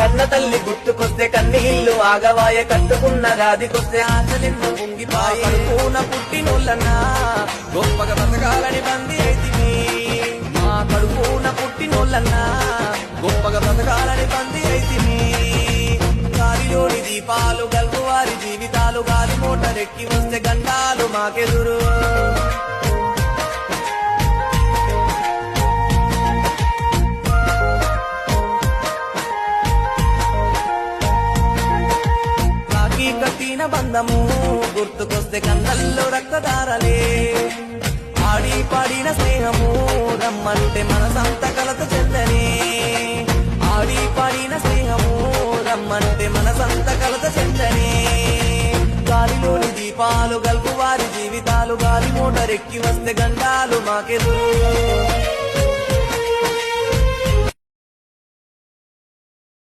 కన్న తల్లి గుర్తుకొస్తే కన్నీళ్లు ఆగవాయ కట్టుకున్న గాదికొస్తే ఆశలెన్నో పొంగిపాయ కడుపున పుట్టినోళ్ళన్నా గొప్పగా బతకాలని బంది అయితివి మా కడుపున పుట్టినోళ్ళన్నా గొప్పగా బతకాలని బంది అయితివి గాలిలోని దీపాలు గల్పు వారి జీవితాలు గాలి మోటరెక్కి వస్తే గండాలు మాకెదురు కట్టిన బంధము గుర్తుకొస్తే కన్నల్లో రక్తదారలే ఆడి పాడిన స్నేహము రమ్మంటే మనసంత కలత చెందనే ఆడి పాడిన స్నేహము రమ్మంటే మనసంత కలత చెందనే గాలిలోని దీపాలు గల్పు వారి జీవితాలు గాలి మోటరెక్కి వస్తే గండాలు మాకెదురు